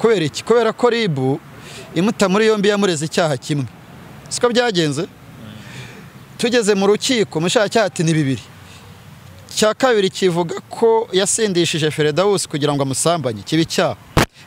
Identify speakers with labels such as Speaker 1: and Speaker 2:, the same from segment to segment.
Speaker 1: kubera iki kubera ko ribu imuta muri yombi yamureze icyaha kimwe siko byagenze tugeze mu rukiko umushinjacyaha ati ni bibiri cya kabiri kivuga ko yasindishije Feredawusi kugira ngo amusambanye kibi cyaha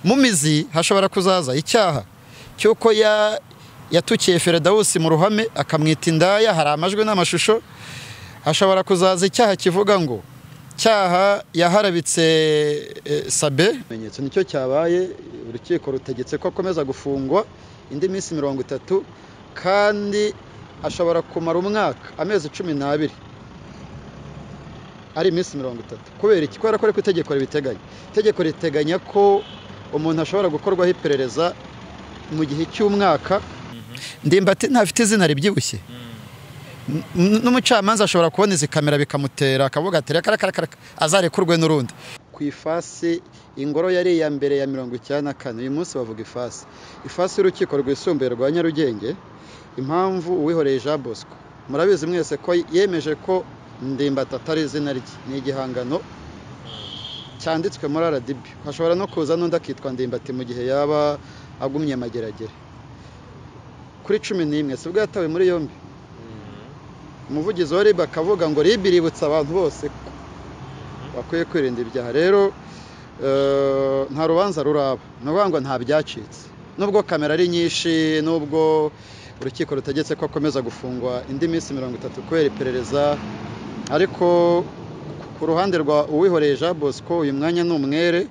Speaker 1: mu mizi hashobora kuzaza icyaha cyuko yatukiye Feredawusi mu ruhame akamwita indaya hari amajwi n'amashusho hashobora kuzaza icyaha kivuga ngo cyaha yaharabitse Sabe menyetso nicyo cyabaye urukiko rutegetse ko akomeza gufungwa indi minsi 30 kandi ashobora kumara umwaka amezi 12 ari minsi 30 kubera iki kubera ko itegeko ribiteganya itegeko riteganya ko umuntu ashobora gukorwaho iperereza mu gihe cy'umwaka Ndimbati ntafite izina ribyibushye n'umucamanza ashobora kubona izi kamera bikamutera akavuga ati reka azarekurwe n'urundi ku ifasi ingoro yari ya mbere ya 94 uyu munsi bavuga ifasi y'urukiko rwisumbuye rwa Nyarugenge impamvu uwihoreye Jean Bosco murabizi mwese ko yemeje ko Ndimbati atari izina rye ni igihangano cyanditswe muri RDB hashobora no kuza n'undi akitwa Ndimbati mu gihe yaba agumye mageragere kuri 11 sibwo yatawe muri yombi umuvugizi wa RIB akavuga ngo RIB iributsa abantu bose bakwiye kwirinda ibyaha rero nta rubanza ruraba n'ubwo nta byacitse nubwo kamera ari nyinshi nubwo urukiko rutegetse ko akomeza gufungwa indi minsi 30 kubera iperereza ariko ku ruhande rwa uwihoreye Jean Bosco uyu mwanya n'umwere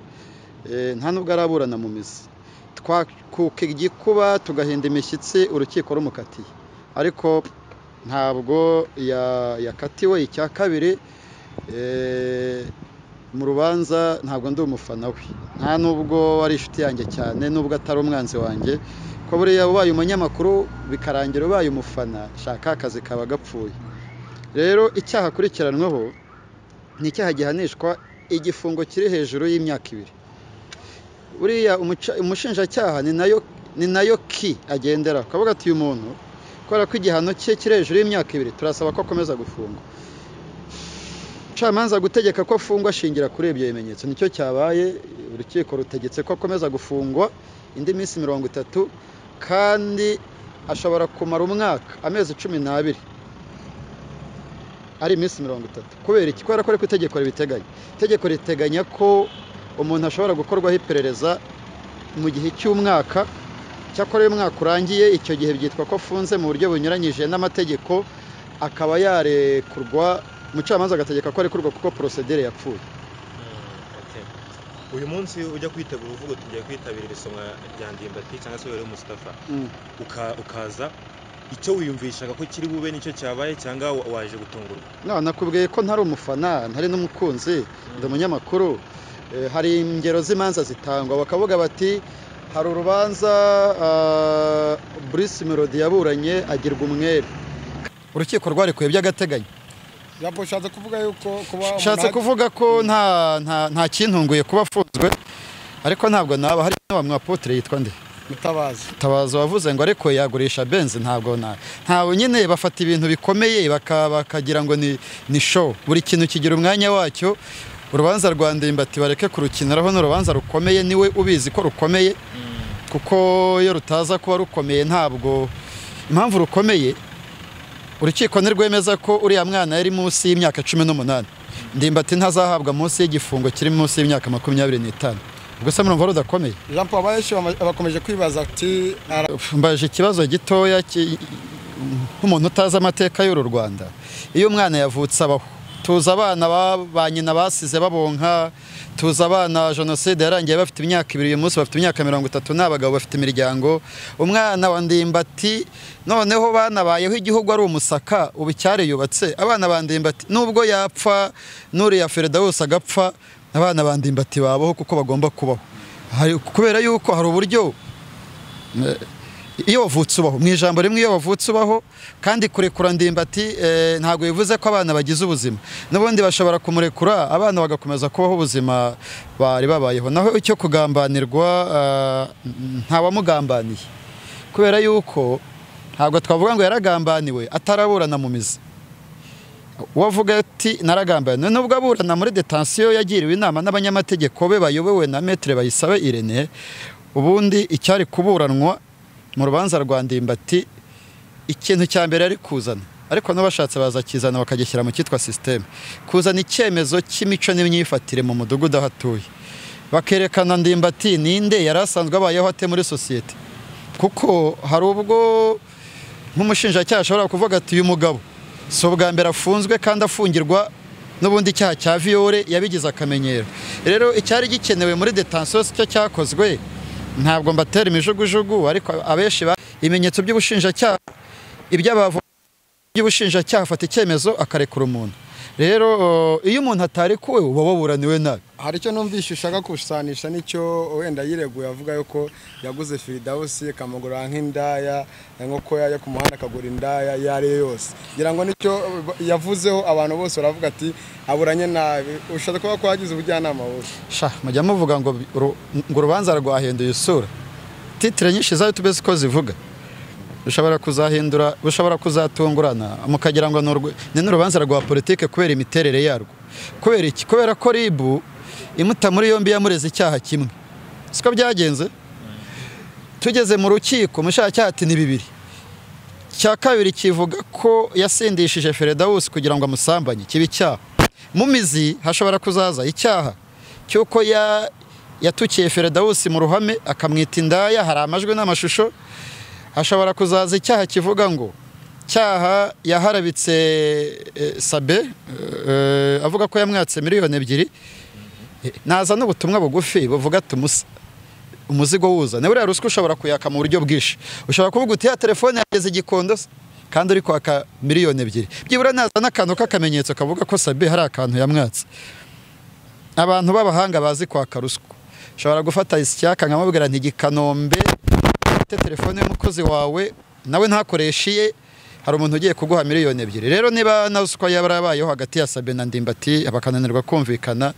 Speaker 1: nta nubwo araburana mu mizi twakuka igikuba tugahinda imishyitsi urukiko rumukatiye ariko ntabwo yakatiwe icya kabiri mu rubanza ntabwo ndi umufana we nta nubwo ari inshuti yanjye cyane nubwo atari umwanzi wanjye ko buriya ubaye umunyamakuru bikarangira ubaye umufana shaka akazi kaba gapfuye rero icyaha akurikiranweho ni icyaha gihanishwa igifungo kiri hejuru y'imyaka 2 buriya umushinjacyaha ni nayo ki agendera akavuga ati uyu muntu kubera ko igihano cye kiri hejuru y'imyaka 2 turasaba ko akomeza gufungwa camanza gutegeka ko afungwa ashingira kuri ibyo bimenyetso nicyo cyabaye urukiko rutegetse ko akomeza gufungwa indi minsi 30 kandi ashobora kumara umwaka amezi 12 ari minsi 30 kubera iki kubera ko itegeko ribiteganya itegeko riteganya ko umuntu ashobora gukorwaho iperereza mu gihe cy'umwaka cyakora uyu mwaka urangiye icyo gihe byitwa ko afunze mu buryo bunyuranyije n'amategeko akaba yarekurwa umucamanza agategeka ko arekurwa kuko procedure yapfuye
Speaker 2: uyu munsi ujya kwitegura uvuga tugiye kwitabira isomwa rya Ndimbati cyangwa se rero Mustafa ukaza icyo wiyumvishaga ko kiri bube nicyo cyabaye cyangwa waje gutungurwa
Speaker 1: nakubwiye ko ntari umufana ntari n'umukunzi ndi umunyamakuru hari ingero z'imanza zitangwa bakavuga bati hari urubanza Bruce Melody yaburanye agirwa umwere urukiko rwarekuye by'agateganyo
Speaker 3: Yaboshatse kuvuga yuko
Speaker 1: shatse kuvuga ko nta kintunguye kuba afunzwe ariko ntabwo naba hari n'abamwe apotre yitwa nde Mutabazi wavuze ngo ariko yagurisha Benz ntabwo ntawe nyine bafata ibintu bikomeye bakagira ngo ni show buri kintu kigira umwanya wacyo urubanza rwa Ndimbati bareke kurukiniraho n'urubanza rukomeye niwe ubizi ko rukomeye kuko iyo rutaza kuba rukomeye ntabwo impamvu rukomeye urukiko nirwemeza ko uriya mwana yari munsi y'imyaka 18 Ndimbati ntazahabwa munsi y'igifungo kiri munsi y'imyaka 25 ubwo se murumva rudakomeye
Speaker 3: Jean Paul Abayeshi abakomeje kwibaza ati
Speaker 1: mbaje ikibazo gitoya nk'umuntu utazi amateka y'uru Rwanda iyo umwana yavutse abaho tuza abana banyina basize babonka tuza abana genocide yarangiye bafite imyaka 2 uyu munsi bafite imyaka 30 n'abagabo bafite imiryango umwana wa Ndimbati noneho banabayeho igihugu ari umusaka ubu cyari yubatse abana ba Ndimbati nubwo yapfa nuri ya Feredawusi agapfa abana ba Ndimbati babaho kuko bagomba kubaho kubera yuko hari uburyo iyo wavutse ubaho mu ijambo rimwe iyo wavutse ubaho kandi kurekura Ndimbati ntabwo bivuze ko abana bagize ubuzima n'ubundi bashobora kumurekura abana bagakomeza kubaho ubuzima bari babayeho naho icyo kugambanirwa ntawamugambaniye kubera yuko ntabwo twavuga ngo yaragambaniwe ataraburana mu mizi wavuga ati naragambaniwe nubwo aburana muri detention yagiriwe inama n'abanyamategeko be bayobowe na Maître Bayisabe Irene ubundi icyari kuburanwa mu rubanza rwa Ndimbati ikintu cya mbere ari kuzana ariko n'abashatse baza kizana bakagishyira mu cyitwa system kuzana icyemezo cy'imico n'imyifatire mu mudugudu aho atuye bakerekana Ndimbati ninde yari asanzwe abayeho ate muri societe kuko hari ubwo nk'umushinjacyaha ashobora kuvuga ati uyu mugabo so bwa mbere afunzwe kandi afungirwa n'ubundi icyaha cya viole yabigize akamenyero rero icyari gikenewe muri detention cyo cyakozwe ntabwo mbatera imijugujugu ariko abeshi ibimenyetso by'ubushinjacyaha by'ubushinjacyaha afata icyemezo akarekura umuntu rero iyo umuntu atarekuwe uba waburaniwe nabi
Speaker 3: hari icyo numvishe ushaka kusanisha nicyo wenda yireguye avuga yuko yaguze Firidausi kamugura nk'indaya nk'uko yajya ku muhanda akagura indaya yari yose ngira ngo nicyo yavuzeho abantu bose baravuga ati aburanye nabi ushaka kuba ko yagize ubujyanama bose
Speaker 1: mujya muvuga ngo urubanza rwahinduye isura titre nyinshi za YouTube ko zivuga ushobora kuzatungurana mukagira ngo ni n'urubanza rwa politike kubera imiterere yarwo kubera iki kubera ko ribu imuta muri yombi yamureze icyaha kimwe siko byagenze tugeze mu rukiko umushinjacyaha ati ni bibiri cya kabiri kivuga ko yasindishije Firidausi kugira ngo amusambanye kibi cyaha mu mizi hashobora kuzaza icyaha cyuko yatukiye Firidausi mu ruhame akamwita indaya hari amajwi n'amashusho hashobora kuzaza icyaha kivuga ngo cyaha yaharabitse Sabe avuga ko yamwatse miliyoni 2 naza n'ubutumwa bugufi buvuga tumusa umuzigo wuza nawe rero ruswa ushobora kuyaka mu buryo bwishi ushobora kuvuga uti ya telefone yageze igikondo kandi uri kwaka miliyoni 2 byibura naza n'akantu k'akamenyetso kavuga ko Sabe hari akantu yamwatse abantu b'abahanga bazi kwaka ruswa ushobora gufata isyaka nkamubwira nti Gikanombe telefone y'umukozi wawe nawe ntakoreshiye hari umuntu ugiye kuguha miliyoni 2 rero niba nasukwa yabarabayeho hagati ya Sabe na Ndimbati abakananirwa kumvikana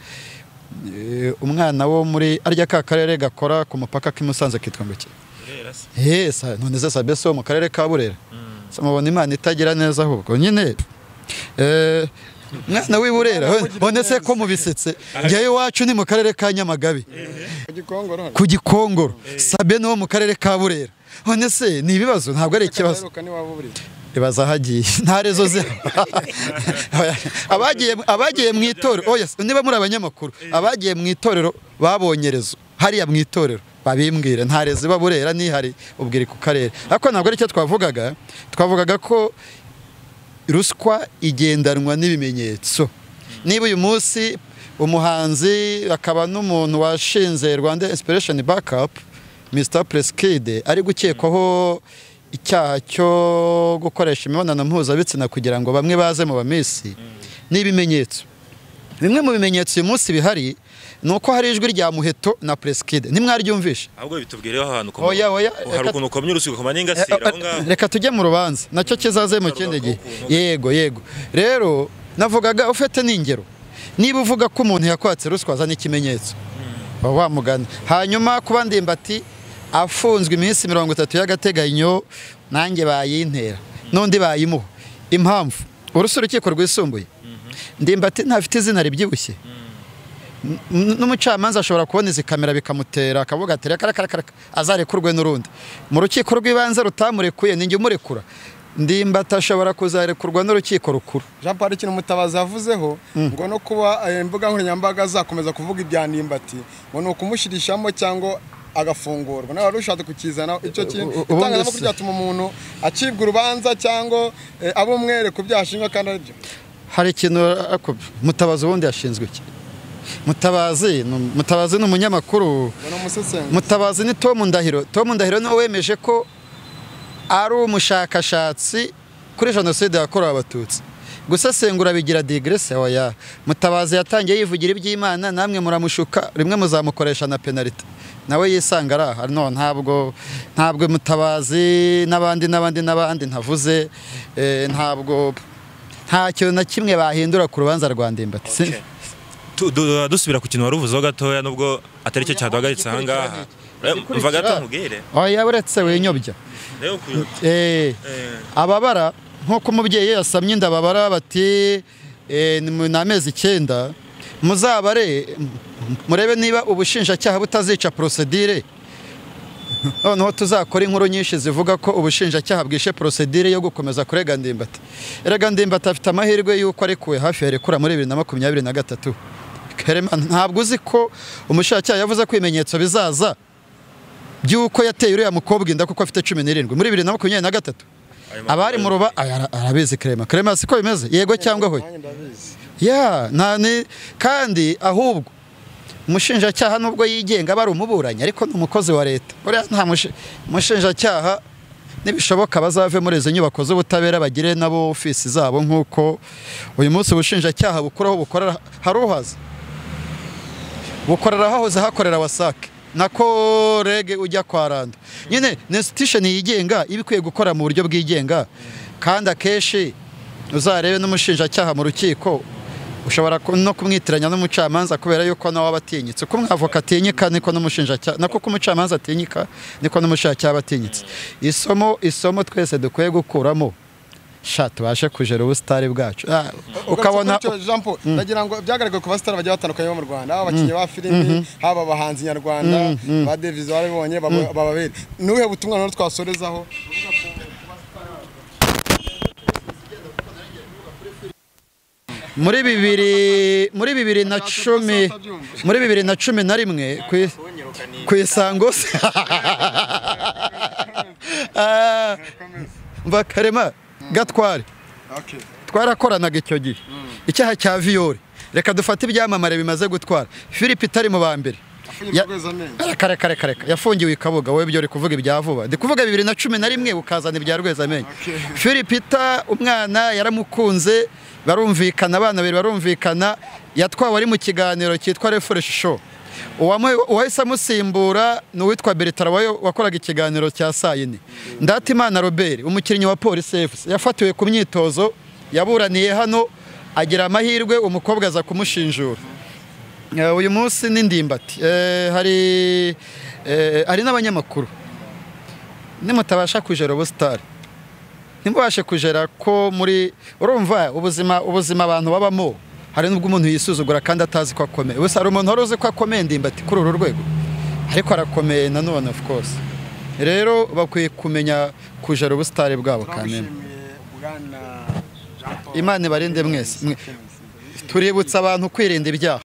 Speaker 1: umwana wo muri arya ka karere gakora ku mupaka k'imusanze kitwa ngoki none se Sabe so mu karere ka Burera samubona Imana itagira neza ahubwo nyine mwana w'iburera none se ko mubisetse njyewe wacu ni mu karere ka Nyamagabe ku Gikongoro Sabe no mu karere ka Burera none se ni ibibazo ntabwo ari ikibazo ibaza hagiye nta rezo ze abagiye mu itorero niba muri abanyamakuru abagiye mu itorero babonyerezo hariya mu itorero babimbwire nta rezo baburera ni hari ubwiri ku karere ariko ntabwo ari cyo twavugaga ko ruswa igendanwa n'ibimenyetso niba uyu munsi umuhanzi akaba n'umuntu washinze Rwanda Inspiration Backup Mr Preskid ari gukekwaho icyaha cyo gukoresha imibonano mpuzabitsina kugira ngo bamwe baze mu bamisi n'ibimenyetso bimwe mu bimenyetso uyu munsi bihari nuko hari ijwi rya Muheto na Preskid nimwaryumvisha
Speaker 2: ahubwo bitubwireho ahantu ko hari ukuntu komye urusiko komanye ingasira aho ngaho
Speaker 1: reka tujye mu rubanza nacyo kizaze mu kindi gihe yego rero navugaga ufite n'ingero niba uvuga ko umuntu yakwatse ruswa azana ikimenyetso wamugana hanyuma kuba Ndimbati afunzwe iminsi 30 y'agateganyo nanjye bayintera n'undi bayimuha impamvu urukiko rwisumbuye Ndimbati ntafite izina ribyibushye n'umucamanza ashobora kubona izi kamera bikamutera akavuga ati reka azarekurwe n'urundi mu rukiko rw'ibanze rutamurekuye ninjye umurekura Ndimbati ashobora kuzarekurwa n'urukiko rukuru
Speaker 3: Jean Paul ikintu Mutabazi yavuzeho ngo no kuba imbuga nkoranyambaga zakomeza kuvuga ibya Ndimbati ngo ni ukumushirishamo cyangwa agafungurwa nawe rushatse kukizana icyo kintu itangazamakuru cyatuma umuntu acibwa urubanza cyangwa abo mwere ku byashinga kandi ari byo
Speaker 1: hari ikintu Mutabazi ubundi yashinzwe iki Mutabazi ni umunyamakuru Mutabazi ni Tom Ndahiro niwe wemeje ko ari umushakashatsi kuri jenoside yakorewe abatutsi gusesengura bigira digrese oya Mutabazi yatangiye yivugira iby'Imana namwe muramushuka rimwe muzamukoresha na penalty nawe yisanga araha no ntabwo Mutabazi n'abandi ntavuze ntabwo nta kintu na kimwe bahindura ku rubanza rwa Ndimbati
Speaker 2: dusubira ku kintu waruvuzeho gatoya nubwo atari cyo cyaduhagaritse aha ngaha mva gato nkubwire
Speaker 1: oya uretse winyobya ababara nk'uko umubyeyi yasamye inda babara bati ni amezi 9 muzabare murebe niba ubushinjacyaha butazica procedure noneho tuzakora inkuru nyinshi zivuga ko ubushinjacyaha bwishe procedure yo gukomeza kurega Ndimbati. Erega Ndimbati afite amahirwe y'uko arekuwe hafi yarekura muri 2023. Kerema ntabwo uzi ko umushinjacyaha yavuze ko ibimenyetso bizaza by'uko yateye uriya mukobwa inda kuko afite 17 muri 2023. Abari mu ruba arabizi Kerema siko bimeze yego cyangwa hoye ya nani kandi ahubwo umushinjacyaha nubwo yigenga bari umuburanyi ariko n'umukozi wa leta uriya nta umushinjacyaha nibishoboka bazave muri izo nyubako z'ubutabera bagire nabo ofisi zabo nk'uko uyu munsi ubushinjacyaha bukoraho bukorera haruhaza bukorera hahoze hakorera wasake nako rege ujya kwa Rando nyine institution yigenga ibikwiye gukora mu buryo bwigenga kandi akeshi uzarebe n'umushinjacyaha mu rukiko ushobora no kumwitiranya n'umucamanza kubera yuko nawe abatinyitse ko umwavoka atinyika niko n'umushinjacyaha nako ko umucamanza atinyika niko n'umushinjacyaha abatinyitse isomo twese dukwiye gukuramo tubashe kujera ubusitari bwacu
Speaker 3: ukabona Jean Paul nagira ngo byagaragaye ku basitari bagiye batandukanye mu Rwanda abakinnyi ba filimi haba abahanzi nyarwanda ba Davis barabonye bababere nuhe butumwa none twasorezaho
Speaker 1: muri 2011 ku Isango Kerema Gatware twarakoranaga icyo gihe icyaha cya viole reka dufate ibyamamare bimaze gutwara Philip itari mu bambere kare yafungiwe ikabuga wowe byo uri kuvuga ibya vuba ndi kuvuga 2011 ukazana ibya Rwezamenyo Philip ita umwana yaramukunze barumvikana abana babiri barumvikana yatwawe ari mu kiganiro cyitwa Refresh Show uwahise amusimbura ni uwitwa Bertrand wakoraga ikiganiro cya Sayini Ndatimana Robert umukinnyi wa Police FC yafatiwe ku myitozo yaburaniye hano agira amahirwe umukobwa aza kumushinjura uyu munsi ni Ndimbati hari n'abanyamakuru nimutabasha kujera ubusitari ntimubashe kujera ko muri urumva ubuzima abantu babamo hari nubwo umuntu yisuzugura kandi atazi ko akomeye gusa hari umuntu waruzi ko akomeye Ndimbati kuri uru rwego ariko arakomeye nanone of course rero bakwiye kumenya kujera ubusitari bwabo kameme Imana ibarinde mwese tuributsa abantu kwirinda ibyaha